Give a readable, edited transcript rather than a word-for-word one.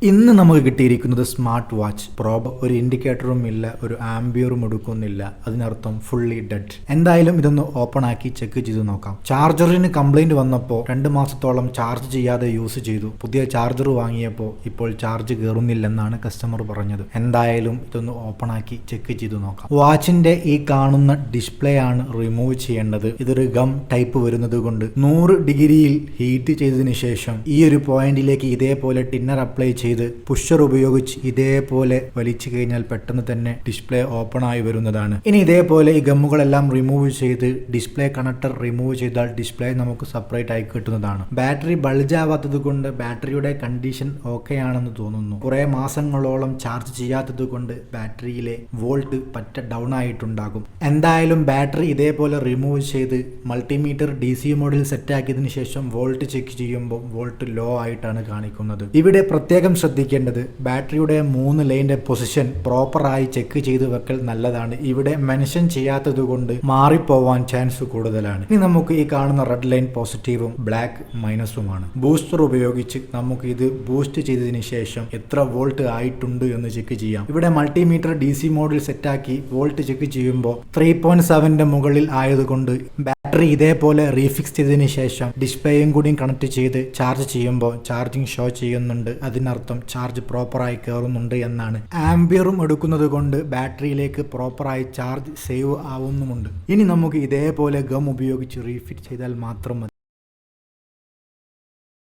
ഇന്ന് നമുക്ക് കിട്ടിയിരിക്കുന്നത് സ്മാർട്ട് വാച്ച് പ്രോബ് ഒരു ഇൻഡിക്കേറ്ററും ഇല്ല, ഒരു ആംബിയറും എടുക്കുന്നില്ല. അതിനർത്ഥം ഫുള്ളി ഡെഡ്. എന്തായാലും ഇതൊന്ന് ഓപ്പൺ ആക്കി ചെക്ക് ചെയ്ത് നോക്കാം. ചാർജറിന് കംപ്ലൈന്റ് വന്നപ്പോൾ 2 മാസത്തോളം ചാർജ് ചെയ്യാതെ യൂസ് ചെയ്തു. പുതിയ ചാർജർ വാങ്ങിയപ്പോൾ ഇപ്പോൾ ചാർജ് കയറുന്നില്ലെന്നാണ് കസ്റ്റമർ പറഞ്ഞത്. എന്തായാലും ഇതൊന്ന് ഓപ്പൺ ആക്കി ചെക്ക് ചെയ്ത് നോക്കാം. വാച്ചിന്റെ ഈ കാണുന്ന ഡിസ്പ്ലേ ആണ് റിമൂവ് ചെയ്യേണ്ടത്. ഇതൊരു ഗം ടൈപ്പ് വരുന്നത് കൊണ്ട് 100 ഡിഗ്രിയിൽ ഹീറ്റ് ചെയ്തതിനു ശേഷം ഈ ഒരു പോയിന്റിലേക്ക് ഇതേപോലെ ടിന്നർ അപ്ലൈ ചെയ്ത് പുഷർ ഉപയോഗിച്ച് ഇതേപോലെ വലിച്ചു കഴിഞ്ഞാൽ പെട്ടെന്ന് തന്നെ ഡിസ്പ്ലേ ഓപ്പൺ ആയി വരുന്നതാണ്. ഇനി ഇതേപോലെ ഈ ഗമ്മുകളെല്ലാം റിമൂവ് ചെയ്ത് ഡിസ്പ്ലേ കണക്ടർ റിമൂവ് ചെയ്താൽ ഡിസ്പ്ലേ നമുക്ക് സെപ്പറേറ്റ് ആയി കിട്ടുന്നതാണ്. ബാറ്ററി ബൾജ് ആവാത്തത് കൊണ്ട് ബാറ്ററിയുടെ കണ്ടീഷൻ ഓക്കെ ആണെന്ന് തോന്നുന്നു. കുറെ മാസങ്ങളോളം ചാർജ് ചെയ്യാത്തത് കൊണ്ട് ബാറ്ററിയിലെ വോൾട്ട് പറ്റ ഡൗൺ ആയിട്ടുണ്ടാകും. എന്തായാലും ബാറ്ററി ഇതേപോലെ റിമൂവ് ചെയ്ത് മൾട്ടിമീറ്റർ DC മോഡിൽ സെറ്റ് ആക്കിയതിനു ശേഷം വോൾട്ട് ചെക്ക് ചെയ്യുമ്പോൾ വോൾട്ട് ലോ ആയിട്ടാണ് കാണിക്കുന്നത്. ഇവിടെ പ്രത്യേകം ശ്രദ്ധിക്കേണ്ടത് ബാറ്ററിയുടെ 3 ലൈനിന്റെ പൊസിഷൻ പ്രോപ്പറായി ചെക്ക് ചെയ്ത് വെക്കൽ നല്ലതാണ്. ഇവിടെ മെൻഷൻ ചെയ്യാത്തത് കൊണ്ട് മാറിപ്പോവാൻ ചാൻസ് കൂടുതലാണ്. ഇനി നമുക്ക് ഈ കാണുന്ന റെഡ് ലൈൻ പോസിറ്റീവും ബ്ലാക്ക് മൈനസുമാണ്. ബൂസ്റ്റർ ഉപയോഗിച്ച് നമുക്ക് ഇത് ബൂസ്റ്റ് ചെയ്തതിന് ശേഷം എത്ര വോൾട്ട് ആയിട്ടുണ്ട് എന്ന് ചെക്ക് ചെയ്യാം. ഇവിടെ മൾട്ടിമീറ്റർ DC മോഡിൽ സെറ്റാക്കി വോൾട്ട് ചെക്ക് ചെയ്യുമ്പോൾ 3.7 മുകളിൽ ആയതുകൊണ്ട് ബാറ്ററി ഇതേപോലെ റീഫിക്സ് ചെയ്തതിന് ശേഷം ഡിസ്പ്ലേയും കൂടി കണക്ട് ചെയ്ത് ചാർജ് ചെയ്യുമ്പോൾ ചാർജിങ് ഷോ ചെയ്യുന്നുണ്ട്. അതിനർത്ഥം ചാർജ് പ്രോപ്പറായി കയറുന്നുണ്ട് എന്നാണ്. ആംബിയറും എടുക്കുന്നത് കൊണ്ട് ബാറ്ററിയിലേക്ക് പ്രോപ്പറായി ചാർജ് സേവ് ആവുന്നുമുണ്ട്. ഇനി നമുക്ക് ഇതേപോലെ ഗം ഉപയോഗിച്ച് റീഫിറ്റ് ചെയ്താൽ മാത്രം മതി.